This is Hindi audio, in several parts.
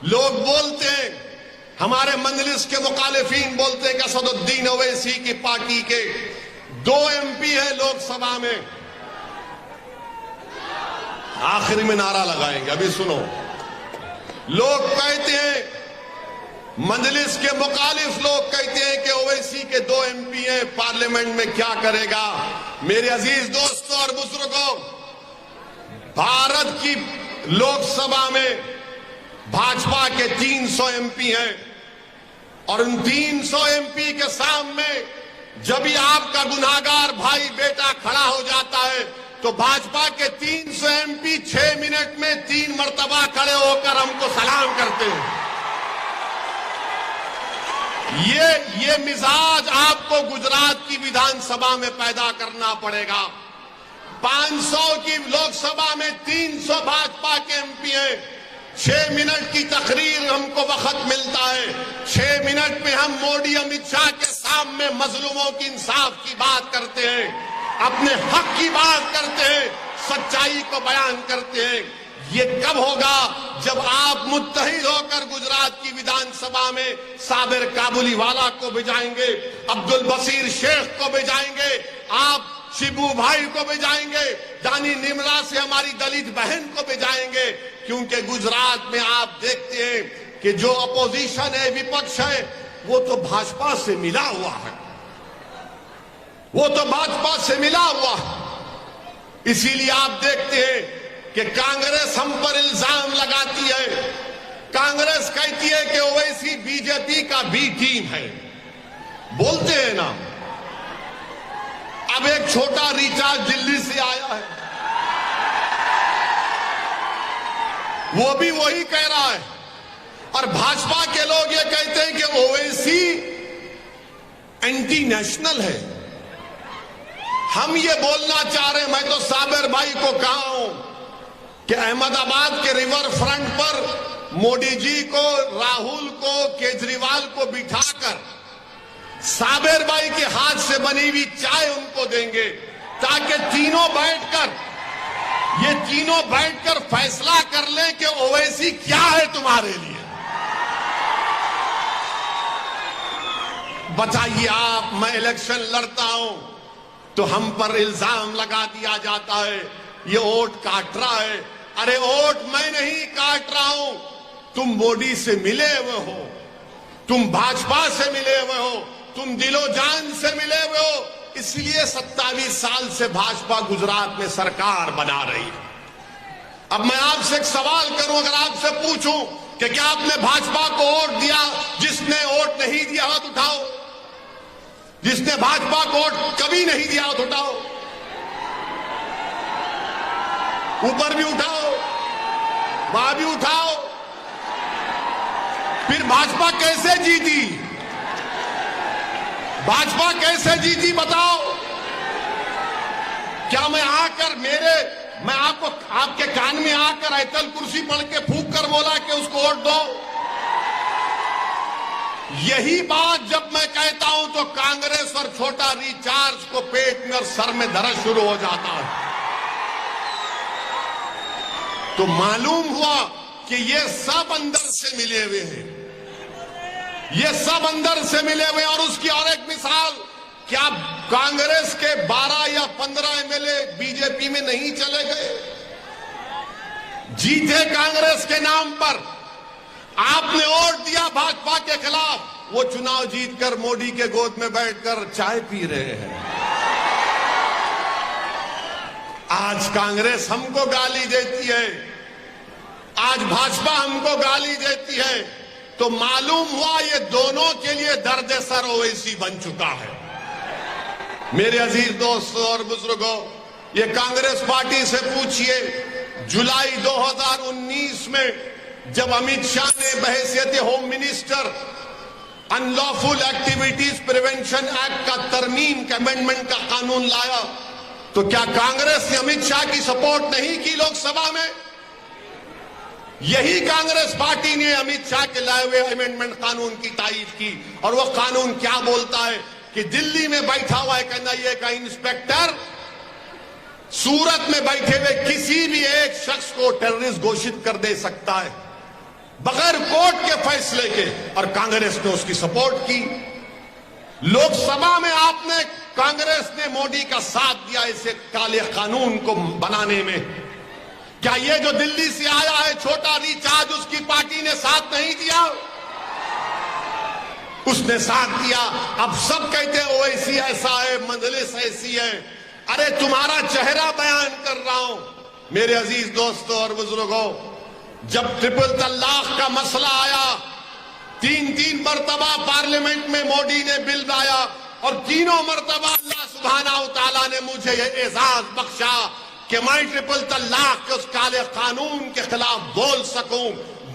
लोग बोलते हैं, हमारे मंजलिस के मुखालिफिन बोलते हैं कि असदुद्दीन ओवैसी की पार्टी के 2 MP है लोकसभा में। आखिरी में नारा लगाएंगे, अभी सुनो। लोग कहते हैं, मंजलिस के मुखालिफ लोग कहते हैं कि ओवैसी के 2 MP हैं, पार्लियामेंट में क्या करेगा। मेरे अजीज दोस्तों और बुजुर्गों, भारत की लोकसभा में भाजपा के 300 MP हैं और उन 300 MP के सामने जब भी आपका गुनाहगार भाई बेटा खड़ा हो जाता है तो भाजपा के 300 MP 6 मिनट में 3 मर्तबा खड़े होकर हमको सलाम करते हैं। ये मिजाज आपको गुजरात की विधानसभा में पैदा करना पड़ेगा। 500 की लोकसभा में 300 भाजपा के MP हैं। 6 मिनट की तकरीर हमको वक्त मिलता है। 6 मिनट में हम मोदी अमित शाह के सामने मजलूमों की इंसाफ की बात करते हैं, अपने हक की बात करते हैं, सच्चाई को बयान करते हैं। ये कब होगा? जब आप मुत्तहिद होकर गुजरात की विधानसभा में साबिर काबुलीवाला को भेजाएंगे, अब्दुल बशीर शेख को भेजाएंगे, आप शिबू भाई को भेजाएंगे, दानी निर्मला से हमारी दलित बहन को भेजाएंगे। क्योंकि गुजरात में आप देखते हैं कि जो अपोजिशन है, विपक्ष है, वो तो भाजपा से मिला हुआ है, वो तो भाजपा से मिला हुआ है। इसीलिए आप देखते हैं कि कांग्रेस हम पर इल्जाम लगाती है। कांग्रेस कहती है कि ओवैसी बीजेपी का बी टीम है, बोलते हैं ना। अब एक छोटा रिचार्ज दिल्ली से आया है, वो भी वही कह रहा है। और भाजपा के लोग ये कहते हैं कि ओवैसी एंटी नेशनल है। हम ये बोलना चाह रहे हैं, मैं तो साबिर भाई को कहा हूं कि अहमदाबाद के रिवर फ्रंट पर मोदी जी को, राहुल को, केजरीवाल को बिठाकर साबिर भाई के हाथ से बनी हुई चाय उनको देंगे, ताकि ये तीनों बैठकर फैसला कर लें कि ओवैसी क्या है तुम्हारे लिए। बताइए आप, मैं इलेक्शन लड़ता हूं तो हम पर इल्जाम लगा दिया जाता है ये वोट काट रहा है। अरे वोट मैं नहीं काट रहा हूं, तुम मोदी से मिले हुए हो, तुम भाजपा से मिले हुए हो, तुम दिलो जान से मिले हुए हो। इसलिए 27 साल से भाजपा गुजरात में सरकार बना रही है। अब मैं आपसे एक सवाल करूं, अगर आपसे पूछूं कि क्या आपने भाजपा को वोट दिया? जिसने वोट नहीं दिया हाथ उठाओ। जिसने भाजपा को वोट कभी नहीं दिया हाथ उठाओ। ऊपर भी उठाओ, वहां भी उठाओ। फिर भाजपा कैसे जीती? भाजपा कैसे जीती बताओ? क्या मैं आपके कान में आकर आयतल कुर्सी पढ़ के फूंक कर बोला कि उसको वोट दो? यही बात जब मैं कहता हूं तो कांग्रेस और छोटा रिचार्ज को पेट में और सर में दर्द शुरू हो जाता है। तो मालूम हुआ कि ये सब अंदर से मिले हुए हैं, ये सब अंदर से मिले हुए। और उसकी और एक मिसाल, क्या कांग्रेस के 12 या 15 MLA बीजेपी में नहीं चले गए? जीते कांग्रेस के नाम पर। आपने वोट दिया भाजपा के खिलाफ, वो चुनाव जीतकर मोदी के गोद में बैठकर चाय पी रहे हैं। आज कांग्रेस हमको गाली देती है, आज भाजपा हमको गाली देती है, तो मालूम हुआ ये दोनों के लिए दर्द सर ओवैसी बन चुका है। मेरे अजीज दोस्तों और बुजुर्गों, ये कांग्रेस पार्टी से पूछिए, जुलाई 2019 में जब अमित शाह ने बहैसियत home minister unlawful activities prevention act का तरमीम का अमेंडमेंट का कानून लाया, तो क्या कांग्रेस ने अमित शाह की सपोर्ट नहीं की लोकसभा में? यही कांग्रेस पार्टी ने अमित शाह के लाए हुए अमेंडमेंट कानून की तारीफ की। और वह कानून क्या बोलता है कि दिल्ली में बैठा हुआ एक एनआईए का इंस्पेक्टर सूरत में बैठे हुए किसी भी एक शख्स को टेररिस्ट घोषित कर दे सकता है, बगैर के फैसले के, और कांग्रेस ने उसकी सपोर्ट की। लोकसभा में आपने, कांग्रेस ने मोदी का साथ दिया इसे काले कानून को बनाने में। क्या ये जो दिल्ली से आया है छोटा रिचार्ज, उसकी पार्टी ने साथ नहीं दिया? उसने साथ दिया। अब सब कहते हैं ओवैसी ऐसा है, मजलिस ऐसी है। अरे तुम्हारा चेहरा बयान कर रहा हूं मेरे अजीज दोस्तों और बुजुर्गों। जब ट्रिपल तलाक का मसला आया, तीन मरतबा पार्लियामेंट में मोदी ने बिल लाया, और तीनों मरतबा अल्लाह सुब्हानहू तआला ने मुझे यह एजाज बख्शा कि मैं ट्रिपल तलाक के उस काले कानून के खिलाफ बोल सकूं,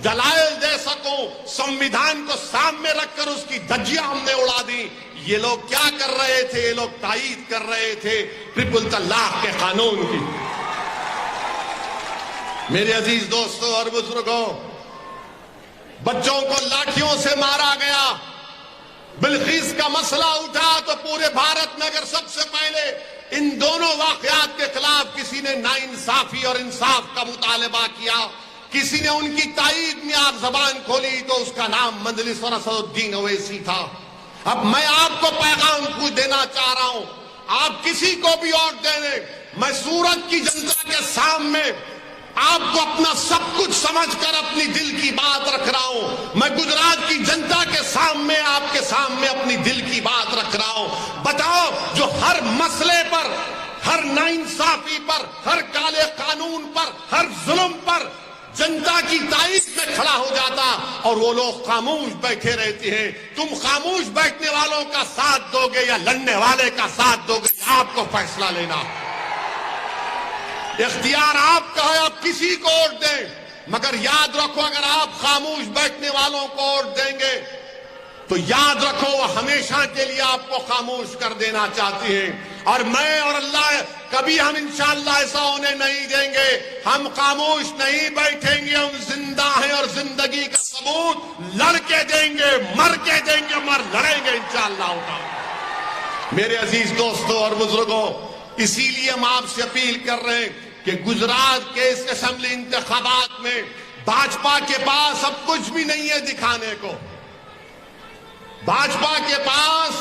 दलाइल दे सकूं, संविधान को सामने रखकर उसकी धज्जियां हमने उड़ा दी। ये लोग क्या कर रहे थे? ये लोग तायीद कर रहे थे ट्रिपल तलाक के कानून की। मेरे अजीज दोस्तों और बुजुर्गों, बच्चों को लाठियों से मारा गया, बिल्किस का मसला उठा तो पूरे भारत में अगर सबसे पहले इन दोनों वाकयात के खिलाफ किसी ने नाइंसाफी और इंसाफ का मुतालबा किया, किसी ने उनकी तायीद में आप जबान खोली, तो उसका नाम मजलिस और असदुद्दीन ओवैसी था। अब मैं आपको पैगाम कुछ देना चाह रहा हूं, आप किसी को भी वोट देने, मैं सूरत की जनता के सामने आपको अपना सब कुछ समझकर अपनी दिल की बात रख रहा हूं। मैं गुजरात की जनता के सामने, आपके सामने अपनी दिल की बात रख रहा हूं। बताओ, जो हर मसले पर, हर नाइंसाफी पर, हर काले कानून पर, हर जुल्म पर जनता की तारीफ में खड़ा हो जाता, और वो लोग खामोश बैठे रहते हैं। तुम खामोश बैठने वालों का साथ दोगे या लड़ने वाले का साथ दोगे, आपको फैसला लेना। इख्तियार आपका है, आप किसी को वोट दें, मगर याद रखो, अगर आप खामोश बैठने वालों को वोट देंगे तो याद रखो वो हमेशा के लिए आपको खामोश कर देना चाहते हैं। और मैं और अल्लाह कभी हम इंशाअल्लाह ऐसा होने नहीं देंगे। हम खामोश नहीं बैठेंगे, हम जिंदा हैं और जिंदगी का सबूत लड़के देंगे, मर के देंगे, मर लड़ेंगे इंशाअल्लाह। मेरे अजीज दोस्तों और बुजुर्गों, इसीलिए हम आपसे अपील कर रहे हैं कि गुजरात के इस असेंबली इंतखाबात में भाजपा के पास अब कुछ भी नहीं है दिखाने को। भाजपा के पास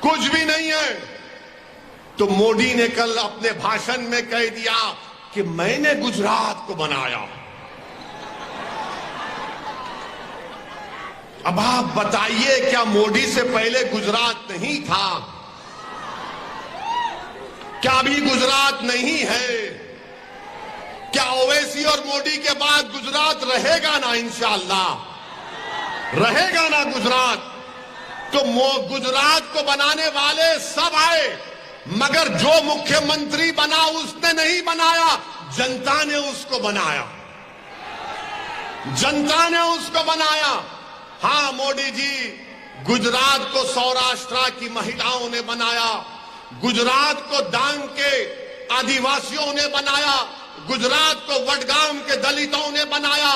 कुछ भी नहीं है। तो मोदी ने कल अपने भाषण में कह दिया कि मैंने गुजरात को बनाया। अब आप बताइए, क्या मोदी से पहले गुजरात नहीं था? क्या अभी गुजरात नहीं है? क्या ओवैसी और मोदी के बाद गुजरात रहेगा ना? इंशाअल्लाह रहेगा ना गुजरात। तो गुजरात को बनाने वाले सब आए, मगर जो मुख्यमंत्री बना उसने नहीं बनाया, जनता ने उसको बनाया। जनता ने उसको बनाया। हां मोदी जी, गुजरात को सौराष्ट्र की महिलाओं ने बनाया, गुजरात को डांग के आदिवासियों ने बनाया, गुजरात को वडगाम के दलितों ने बनाया,